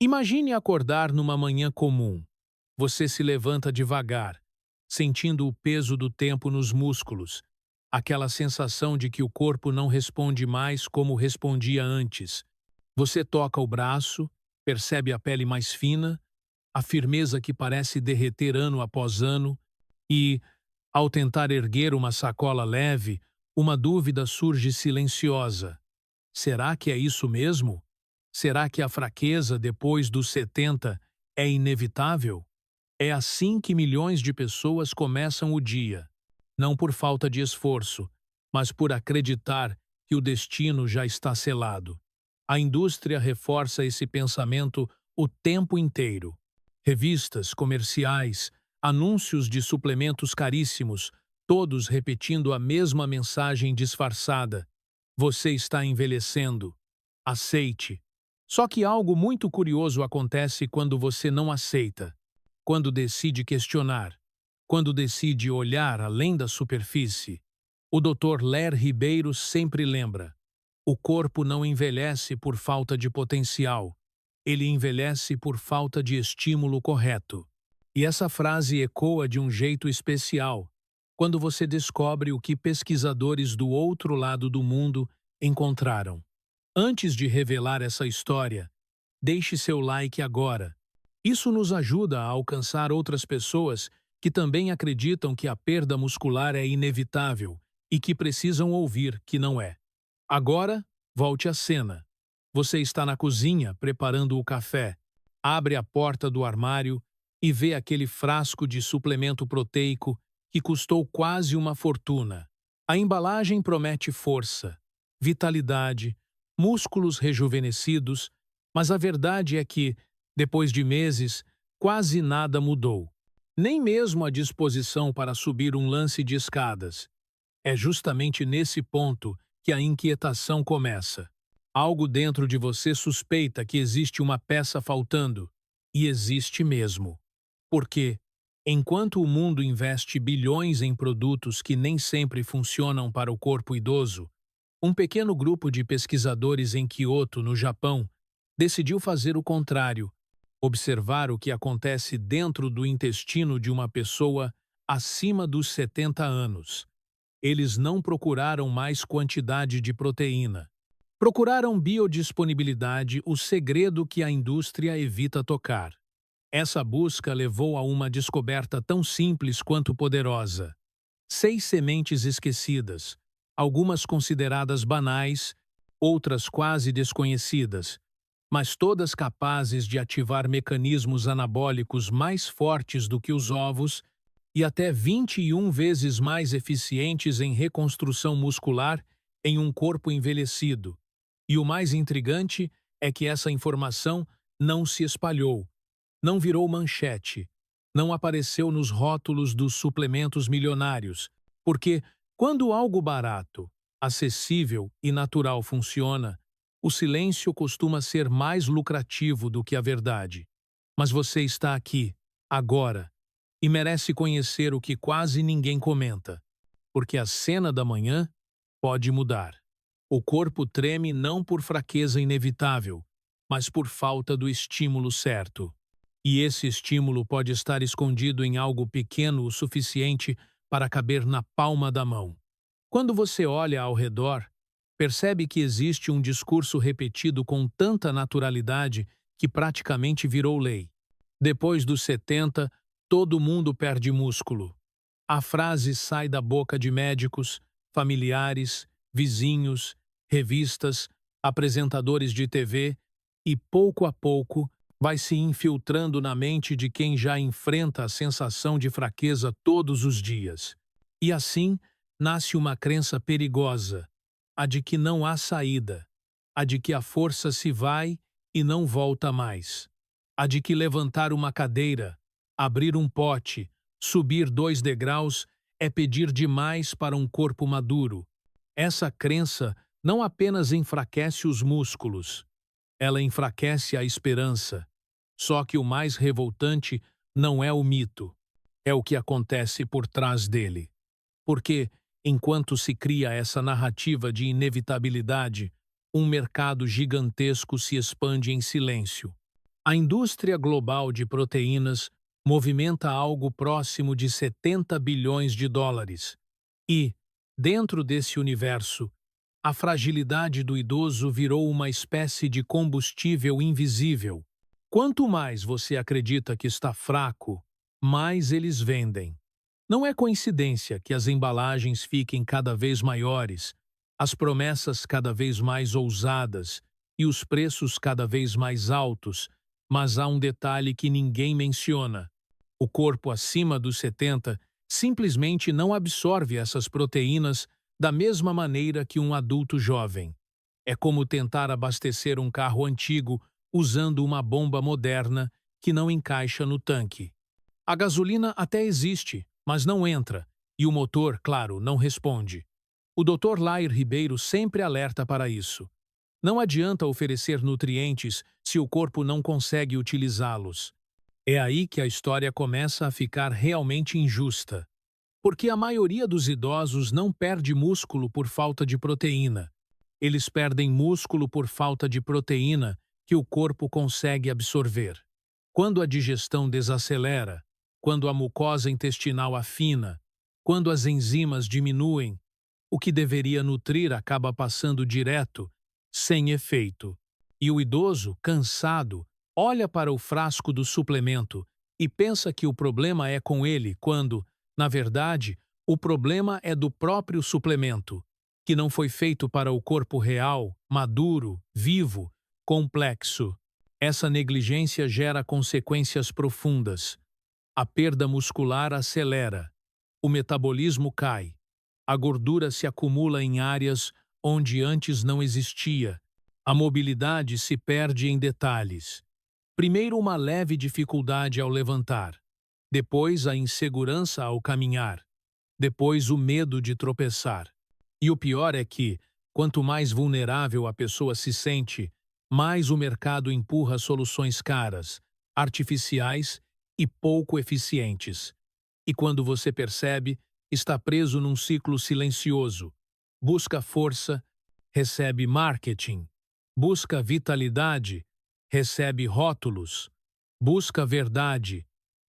Imagine acordar numa manhã comum. Você se levanta devagar, sentindo o peso do tempo nos músculos, aquela sensação de que o corpo não responde mais como respondia antes. Você toca o braço, percebe a pele mais fina, a firmeza que parece derreter ano após ano, e, ao tentar erguer uma sacola leve, uma dúvida surge silenciosa. Será que é isso mesmo? Será que a fraqueza depois dos 70 é inevitável? É assim que milhões de pessoas começam o dia, não por falta de esforço, mas por acreditar que o destino já está selado. A indústria reforça esse pensamento o tempo inteiro. Revistas, comerciais, anúncios de suplementos caríssimos, todos repetindo a mesma mensagem disfarçada: você está envelhecendo. Aceite. Só que algo muito curioso acontece quando você não aceita, quando decide questionar, quando decide olhar além da superfície. O Dr. Ler Ribeiro sempre lembra: o corpo não envelhece por falta de potencial, ele envelhece por falta de estímulo correto. E essa frase ecoa de um jeito especial quando você descobre o que pesquisadores do outro lado do mundo encontraram. Antes de revelar essa história, deixe seu like agora. Isso nos ajuda a alcançar outras pessoas que também acreditam que a perda muscular é inevitável e que precisam ouvir que não é. Agora, volte à cena. Você está na cozinha preparando o café, abre a porta do armário e vê aquele frasco de suplemento proteico que custou quase uma fortuna. A embalagem promete força, vitalidade, músculos rejuvenescidos, mas a verdade é que, depois de meses, quase nada mudou. Nem mesmo a disposição para subir um lance de escadas. É justamente nesse ponto que a inquietação começa. Algo dentro de você suspeita que existe uma peça faltando, e existe mesmo. Porque, enquanto o mundo investe bilhões em produtos que nem sempre funcionam para o corpo idoso, um pequeno grupo de pesquisadores em Kyoto, no Japão, decidiu fazer o contrário: observar o que acontece dentro do intestino de uma pessoa acima dos 70 anos. Eles não procuraram mais quantidade de proteína. Procuraram biodisponibilidade, o segredo que a indústria evita tocar. Essa busca levou a uma descoberta tão simples quanto poderosa. 6 sementes esquecidas, algumas consideradas banais, outras quase desconhecidas, mas todas capazes de ativar mecanismos anabólicos mais fortes do que os ovos e até 21 vezes mais eficientes em reconstrução muscular em um corpo envelhecido. E o mais intrigante é que essa informação não se espalhou, não virou manchete, não apareceu nos rótulos dos suplementos milionários, porque quando algo barato, acessível e natural funciona, o silêncio costuma ser mais lucrativo do que a verdade. Mas você está aqui, agora, e merece conhecer o que quase ninguém comenta, porque a cena da manhã pode mudar. O corpo treme não por fraqueza inevitável, mas por falta do estímulo certo. E esse estímulo pode estar escondido em algo pequeno o suficiente para caber na palma da mão. Quando você olha ao redor, percebe que existe um discurso repetido com tanta naturalidade que praticamente virou lei. Depois dos 70, todo mundo perde músculo. A frase sai da boca de médicos, familiares, vizinhos, revistas, apresentadores de TV e, pouco a pouco, vai se infiltrando na mente de quem já enfrenta a sensação de fraqueza todos os dias. E assim, nasce uma crença perigosa, a de que não há saída, a de que a força se vai e não volta mais, a de que levantar uma cadeira, abrir um pote, subir 2 degraus é pedir demais para um corpo maduro. Essa crença não apenas enfraquece os músculos, ela enfraquece a esperança. Só que o mais revoltante não é o mito, é o que acontece por trás dele. Porque, enquanto se cria essa narrativa de inevitabilidade, um mercado gigantesco se expande em silêncio. A indústria global de proteínas movimenta algo próximo de 70 bilhões de dólares. E, dentro desse universo, a fragilidade do idoso virou uma espécie de combustível invisível. Quanto mais você acredita que está fraco, mais eles vendem. Não é coincidência que as embalagens fiquem cada vez maiores, as promessas cada vez mais ousadas e os preços cada vez mais altos, mas há um detalhe que ninguém menciona. O corpo acima dos 70 simplesmente não absorve essas proteínas da mesma maneira que um adulto jovem. É como tentar abastecer um carro antigo usando uma bomba moderna que não encaixa no tanque. A gasolina até existe, mas não entra, e o motor, claro, não responde. O Dr. Lair Ribeiro sempre alerta para isso. Não adianta oferecer nutrientes se o corpo não consegue utilizá-los. É aí que a história começa a ficar realmente injusta. Porque a maioria dos idosos não perde músculo por falta de proteína. Eles perdem músculo por falta de proteína que o corpo consegue absorver. Quando a digestão desacelera, quando a mucosa intestinal afina, quando as enzimas diminuem, o que deveria nutrir acaba passando direto, sem efeito. E o idoso, cansado, olha para o frasco do suplemento e pensa que o problema é com ele quando, na verdade, o problema é do próprio suplemento, que não foi feito para o corpo real, maduro, vivo, complexo. Essa negligência gera consequências profundas. A perda muscular acelera, o metabolismo cai, a gordura se acumula em áreas onde antes não existia, a mobilidade se perde em detalhes. Primeiro uma leve dificuldade ao levantar, depois a insegurança ao caminhar, depois o medo de tropeçar. E o pior é que, quanto mais vulnerável a pessoa se sente, mais o mercado empurra soluções caras, artificiais e pouco eficientes. E quando você percebe, está preso num ciclo silencioso. Busca força, recebe marketing. Busca vitalidade, recebe rótulos. Busca verdade,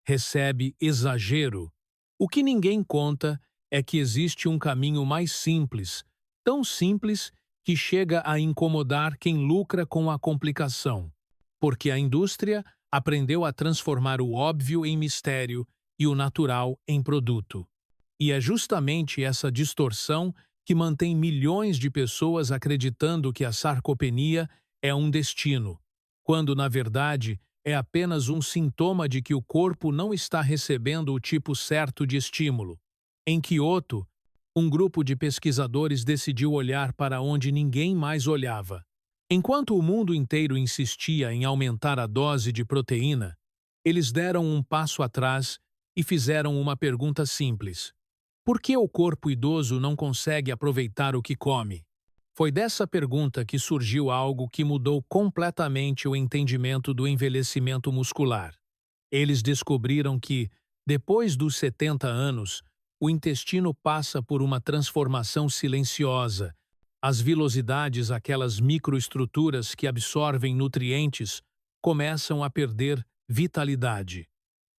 recebe exagero. O que ninguém conta é que existe um caminho mais simples, tão simples que chega a incomodar quem lucra com a complicação. Porque a indústria aprendeu a transformar o óbvio em mistério e o natural em produto. E é justamente essa distorção que mantém milhões de pessoas acreditando que a sarcopenia é um destino, quando, na verdade, é apenas um sintoma de que o corpo não está recebendo o tipo certo de estímulo. Em Kyoto, um grupo de pesquisadores decidiu olhar para onde ninguém mais olhava. Enquanto o mundo inteiro insistia em aumentar a dose de proteína, eles deram um passo atrás e fizeram uma pergunta simples: por que o corpo idoso não consegue aproveitar o que come? Foi dessa pergunta que surgiu algo que mudou completamente o entendimento do envelhecimento muscular. Eles descobriram que, depois dos 70 anos, o intestino passa por uma transformação silenciosa. As vilosidades, aquelas microestruturas que absorvem nutrientes, começam a perder vitalidade.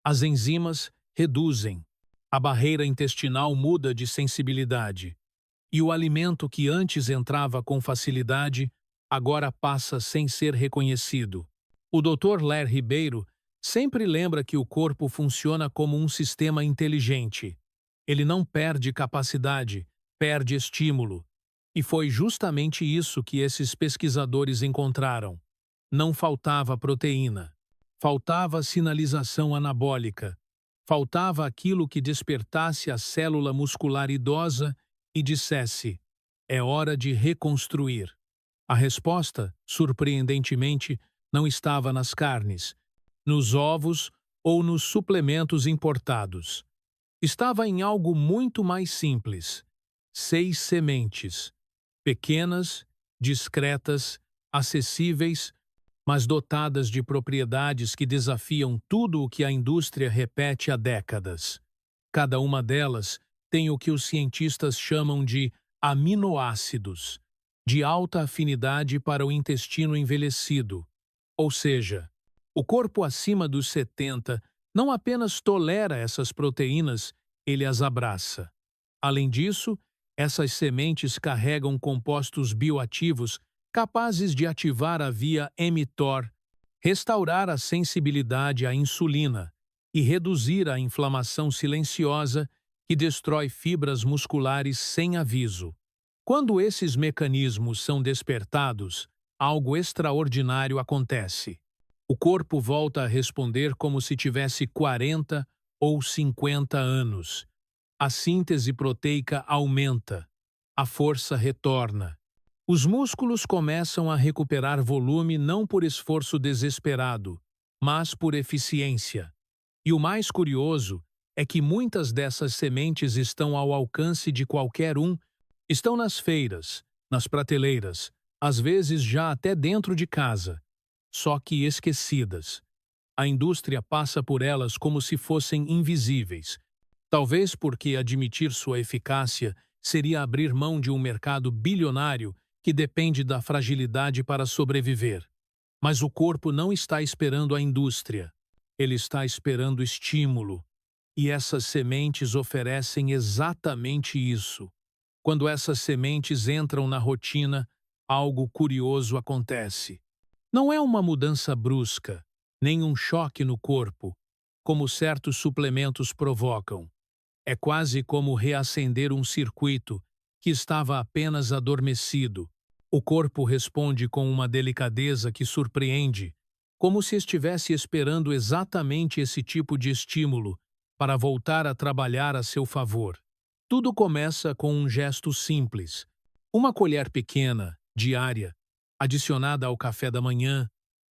As enzimas reduzem. A barreira intestinal muda de sensibilidade. E o alimento que antes entrava com facilidade, agora passa sem ser reconhecido. O Dr. Lair Ribeiro sempre lembra que o corpo funciona como um sistema inteligente. Ele não perde capacidade, perde estímulo. E foi justamente isso que esses pesquisadores encontraram. Não faltava proteína. Faltava sinalização anabólica. Faltava aquilo que despertasse a célula muscular idosa e dissesse: é hora de reconstruir. A resposta, surpreendentemente, não estava nas carnes, nos ovos ou nos suplementos importados. Estava em algo muito mais simples: 6 sementes, pequenas, discretas, acessíveis, mas dotadas de propriedades que desafiam tudo o que a indústria repete há décadas. Cada uma delas tem o que os cientistas chamam de aminoácidos, de alta afinidade para o intestino envelhecido, ou seja, O corpo acima dos 70 não apenas tolera essas proteínas, ele as abraça. Além disso, essas sementes carregam compostos bioativos capazes de ativar a via mTOR, restaurar a sensibilidade à insulina e reduzir a inflamação silenciosa que destrói fibras musculares sem aviso. Quando esses mecanismos são despertados, algo extraordinário acontece. O corpo volta a responder como se tivesse 40 ou 50 anos. A síntese proteica aumenta, a força retorna. Os músculos começam a recuperar volume não por esforço desesperado, mas por eficiência. E o mais curioso é que muitas dessas sementes estão ao alcance de qualquer um, estão nas feiras, nas prateleiras, às vezes já até dentro de casa, só que esquecidas. A indústria passa por elas como se fossem invisíveis, talvez porque admitir sua eficácia seria abrir mão de um mercado bilionário que depende da fragilidade para sobreviver. Mas o corpo não está esperando a indústria, ele está esperando estímulo. E essas sementes oferecem exatamente isso. Quando essas sementes entram na rotina, algo curioso acontece. Não é uma mudança brusca, nem um choque no corpo, como certos suplementos provocam. É quase como reacender um circuito que estava apenas adormecido. O corpo responde com uma delicadeza que surpreende, como se estivesse esperando exatamente esse tipo de estímulo para voltar a trabalhar a seu favor. Tudo começa com um gesto simples. Uma colher pequena, diária, adicionada ao café da manhã,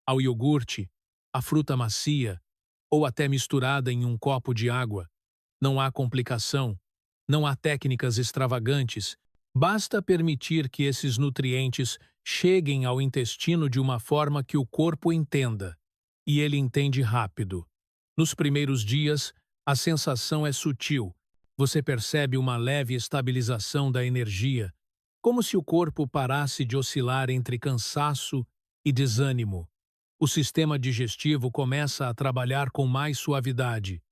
ao iogurte, à fruta macia, ou até misturada em um copo de água. Não há complicação, não há técnicas extravagantes, basta permitir que esses nutrientes cheguem ao intestino de uma forma que o corpo entenda. E ele entende rápido. Nos primeiros dias, a sensação é sutil. Você percebe uma leve estabilização da energia, como se o corpo parasse de oscilar entre cansaço e desânimo. O sistema digestivo começa a trabalhar com mais suavidade.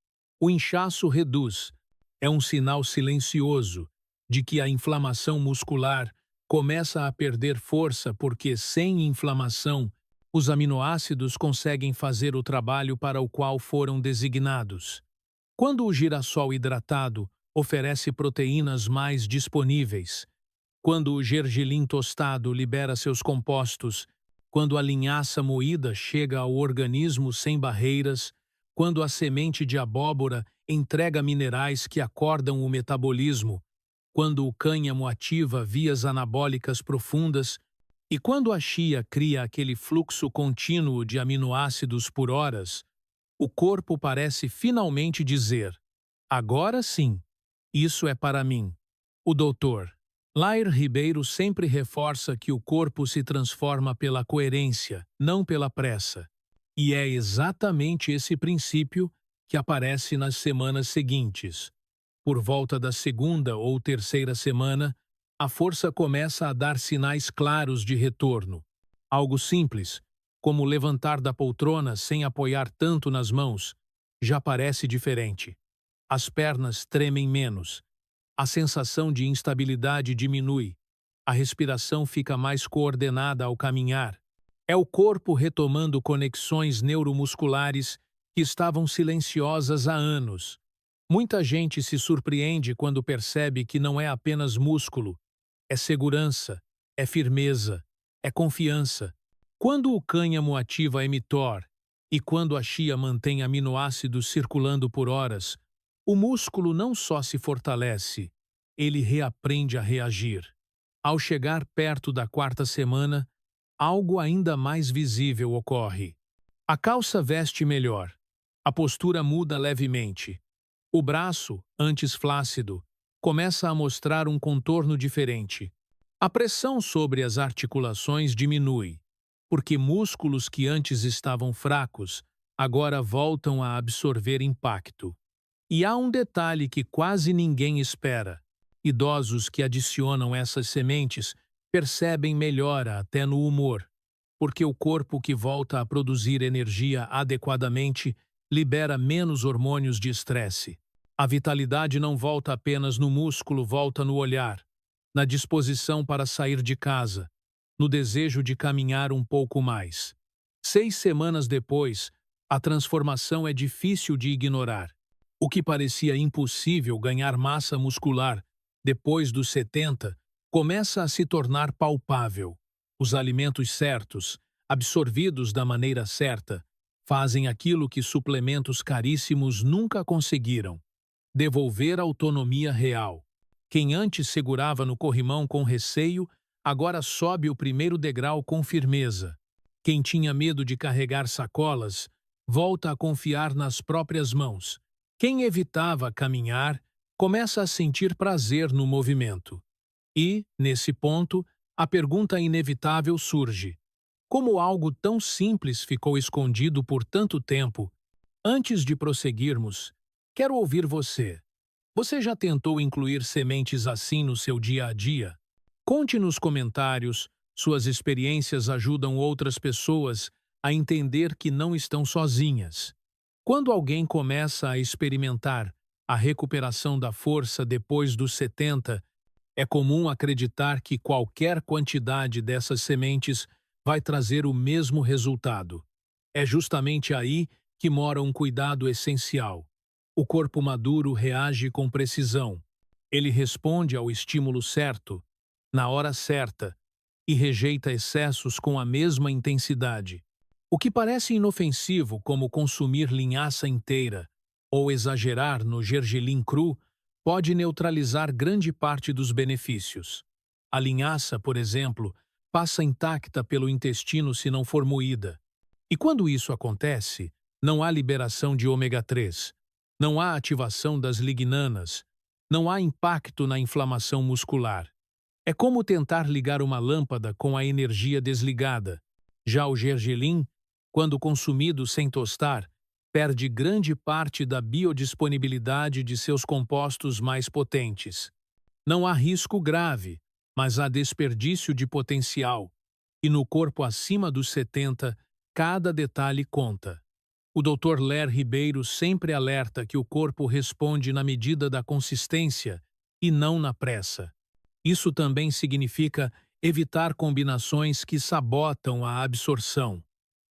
O inchaço reduz. É um sinal silencioso de que a inflamação muscular começa a perder força porque, sem inflamação, os aminoácidos conseguem fazer o trabalho para o qual foram designados. Quando o girassol hidratado oferece proteínas mais disponíveis, quando o gergelim tostado libera seus compostos, quando a linhaça moída chega ao organismo sem barreiras, quando a semente de abóbora entrega minerais que acordam o metabolismo, quando o cânhamo ativa vias anabólicas profundas e quando a chia cria aquele fluxo contínuo de aminoácidos por horas, o corpo parece finalmente dizer: agora sim, isso é para mim. O doutor Lair Ribeiro sempre reforça que o corpo se transforma pela coerência, não pela pressa. E é exatamente esse princípio que aparece nas semanas seguintes. Por volta da segunda ou terceira semana, a força começa a dar sinais claros de retorno. Algo simples, como levantar da poltrona sem apoiar tanto nas mãos, já parece diferente. As pernas tremem menos. A sensação de instabilidade diminui. A respiração fica mais coordenada ao caminhar. É o corpo retomando conexões neuromusculares que estavam silenciosas há anos. Muita gente se surpreende quando percebe que não é apenas músculo, é segurança, é firmeza, é confiança. Quando o cânhamo ativa a mTOR e quando a chia mantém aminoácidos circulando por horas, o músculo não só se fortalece, ele reaprende a reagir. Ao chegar perto da quarta semana, algo ainda mais visível ocorre. A calça veste melhor. A postura muda levemente. O braço, antes flácido, começa a mostrar um contorno diferente. A pressão sobre as articulações diminui, porque músculos que antes estavam fracos agora voltam a absorver impacto. E há um detalhe que quase ninguém espera. Idosos que adicionam essas sementes percebem melhora até no humor. porque o corpo que volta a produzir energia adequadamente libera menos hormônios de estresse. A vitalidade não volta apenas no músculo, volta no olhar, na disposição para sair de casa, no desejo de caminhar um pouco mais. 6 semanas depois, a transformação é difícil de ignorar. O que parecia impossível ganhar massa muscular depois dos 70 começa a se tornar palpável. Os alimentos certos, absorvidos da maneira certa, fazem aquilo que suplementos caríssimos nunca conseguiram: devolver a autonomia real. Quem antes segurava no corrimão com receio, agora sobe o primeiro degrau com firmeza. Quem tinha medo de carregar sacolas, volta a confiar nas próprias mãos. Quem evitava caminhar, começa a sentir prazer no movimento. E, nesse ponto, a pergunta inevitável surge: como algo tão simples ficou escondido por tanto tempo? Antes de prosseguirmos, quero ouvir você. Você já tentou incluir sementes assim no seu dia a dia? Conte nos comentários, suas experiências ajudam outras pessoas a entender que não estão sozinhas. Quando alguém começa a experimentar a recuperação da força depois dos 70, é comum acreditar que qualquer quantidade dessas sementes vai trazer o mesmo resultado. É justamente aí que mora um cuidado essencial. O corpo maduro reage com precisão. Ele responde ao estímulo certo, na hora certa, e rejeita excessos com a mesma intensidade. O que parece inofensivo, como consumir linhaça inteira ou exagerar no gergelim cru, pode neutralizar grande parte dos benefícios. A linhaça, por exemplo, passa intacta pelo intestino se não for moída. E quando isso acontece, não há liberação de ômega 3, não há ativação das lignanas, não há impacto na inflamação muscular. É como tentar ligar uma lâmpada com a energia desligada. Já o gergelim, quando consumido sem tostar, perde grande parte da biodisponibilidade de seus compostos mais potentes. Não há risco grave, mas há desperdício de potencial. E no corpo acima dos 70, cada detalhe conta. O Dr. Ler Ribeiro sempre alerta que o corpo responde na medida da consistência e não na pressa. Isso também significa evitar combinações que sabotam a absorção.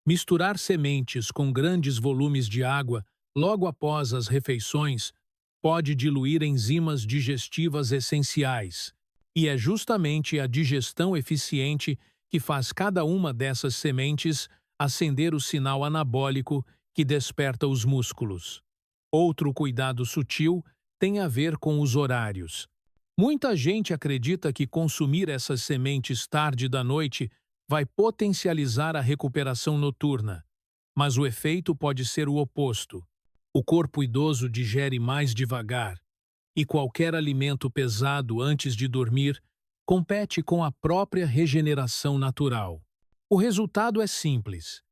Misturar sementes com grandes volumes de água logo após as refeições pode diluir enzimas digestivas essenciais, e é justamente a digestão eficiente que faz cada uma dessas sementes acender o sinal anabólico que desperta os músculos. Outro cuidado sutil tem a ver com os horários. Muita gente acredita que consumir essas sementes tarde da noite vai potencializar a recuperação noturna, mas o efeito pode ser o oposto. O corpo idoso digere mais devagar, e qualquer alimento pesado antes de dormir compete com a própria regeneração natural. O resultado é simples.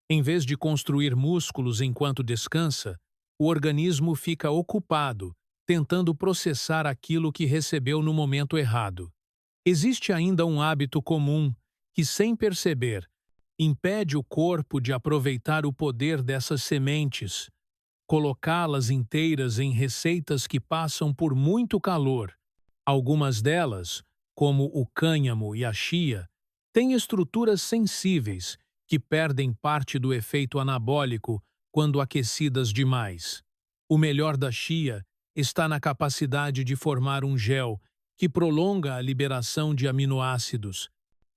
Em vez de construir músculos enquanto descansa, o organismo fica ocupado, tentando processar aquilo que recebeu no momento errado. Existe ainda um hábito comum que, sem perceber, impede o corpo de aproveitar o poder dessas sementes, colocá-las inteiras em receitas que passam por muito calor. Algumas delas, como o cânhamo e a chia, têm estruturas sensíveis que perdem parte do efeito anabólico quando aquecidas demais. O melhor da chia está na capacidade de formar um gel que prolonga a liberação de aminoácidos.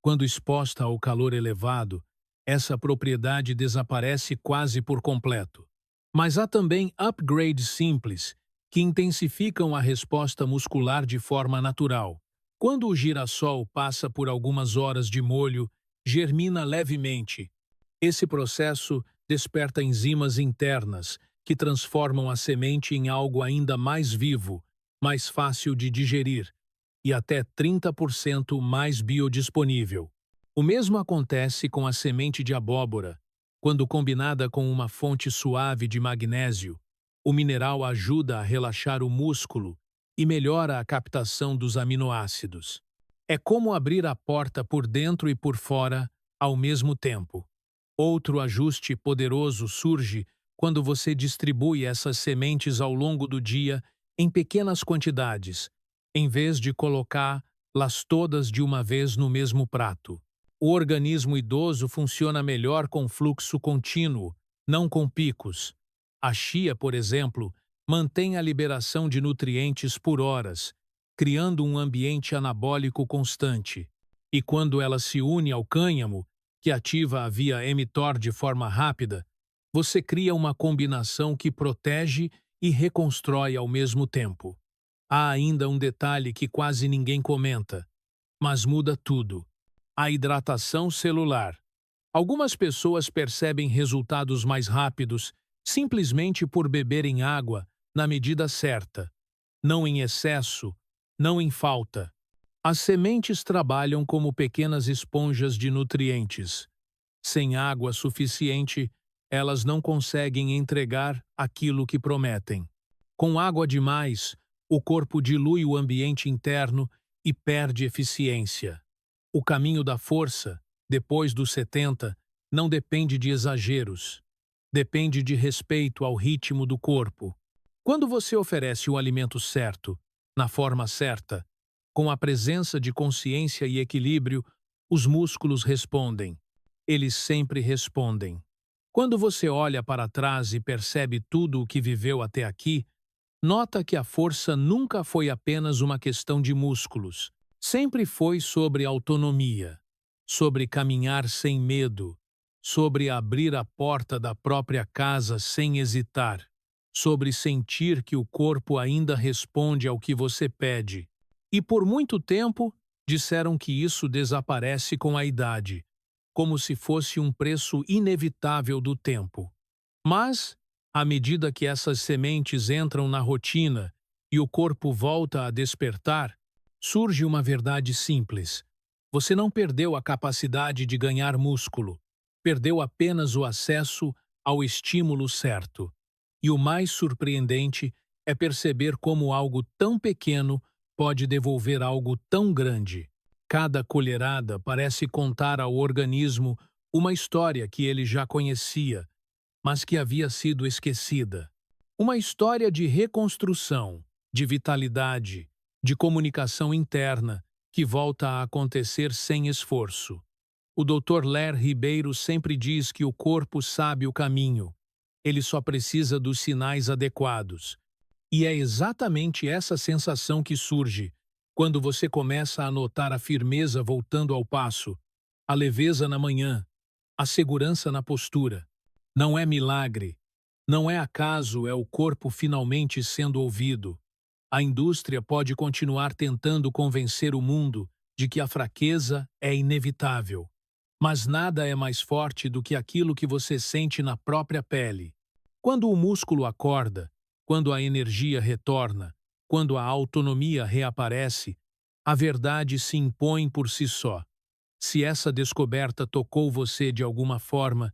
Quando exposta ao calor elevado, essa propriedade desaparece quase por completo. Mas há também upgrades simples, que intensificam a resposta muscular de forma natural. Quando o girassol passa por algumas horas de molho, germina levemente. Esse processo desperta enzimas internas, que transformam a semente em algo ainda mais vivo, mais fácil de digerir e até 30% mais biodisponível. O mesmo acontece com a semente de abóbora. Quando combinada com uma fonte suave de magnésio, o mineral ajuda a relaxar o músculo e melhora a captação dos aminoácidos. É como abrir a porta por dentro e por fora ao mesmo tempo. Outro ajuste poderoso surge quando você distribui essas sementes ao longo do dia em pequenas quantidades, em vez de colocá-las todas de uma vez no mesmo prato. O organismo idoso funciona melhor com fluxo contínuo, não com picos. A chia, por exemplo, mantém a liberação de nutrientes por horas, criando um ambiente anabólico constante. E quando ela se une ao cânhamo, que ativa a via mTOR de forma rápida, você cria uma combinação que protege e reconstrói ao mesmo tempo. Há ainda um detalhe que quase ninguém comenta, mas muda tudo: a hidratação celular. Algumas pessoas percebem resultados mais rápidos simplesmente por beberem água na medida certa, não em excesso, não em falta. As sementes trabalham como pequenas esponjas de nutrientes. Sem água suficiente, elas não conseguem entregar aquilo que prometem. Com água demais, o corpo dilui o ambiente interno e perde eficiência. O caminho da força, depois dos 70, não depende de exageros. Depende de respeito ao ritmo do corpo. Quando você oferece o alimento certo, na forma certa, com a presença de consciência e equilíbrio, os músculos respondem. Eles sempre respondem. Quando você olha para trás e percebe tudo o que viveu até aqui, nota que a força nunca foi apenas uma questão de músculos. Sempre foi sobre autonomia, sobre caminhar sem medo, sobre abrir a porta da própria casa sem hesitar, sobre sentir que o corpo ainda responde ao que você pede. E por muito tempo, disseram que isso desaparece com a idade, como se fosse um preço inevitável do tempo. Mas, à medida que essas sementes entram na rotina e o corpo volta a despertar, surge uma verdade simples. Você não perdeu a capacidade de ganhar músculo, perdeu apenas o acesso ao estímulo certo. E o mais surpreendente é perceber como algo tão pequeno pode devolver algo tão grande. Cada colherada parece contar ao organismo uma história que ele já conhecia, mas que havia sido esquecida. Uma história de reconstrução, de vitalidade, de comunicação interna, que volta a acontecer sem esforço. O Dr. Ler Ribeiro sempre diz que o corpo sabe o caminho. Ele só precisa dos sinais adequados. E é exatamente essa sensação que surge quando você começa a notar a firmeza voltando ao passo, a leveza na manhã, a segurança na postura. Não é milagre, não é acaso, é o corpo finalmente sendo ouvido. A indústria pode continuar tentando convencer o mundo de que a fraqueza é inevitável. Mas nada é mais forte do que aquilo que você sente na própria pele. Quando o músculo acorda, quando a energia retorna, quando a autonomia reaparece, a verdade se impõe por si só. Se essa descoberta tocou você de alguma forma,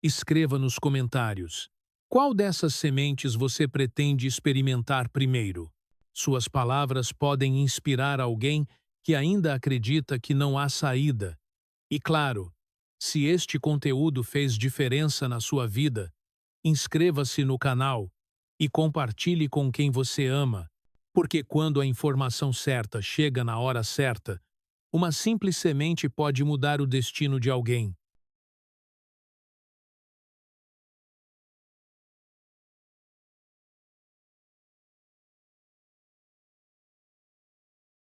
escreva nos comentários. Qual dessas sementes você pretende experimentar primeiro? Suas palavras podem inspirar alguém que ainda acredita que não há saída. E claro, se este conteúdo fez diferença na sua vida, inscreva-se no canal e compartilhe com quem você ama, porque quando a informação certa chega na hora certa, uma simples semente pode mudar o destino de alguém.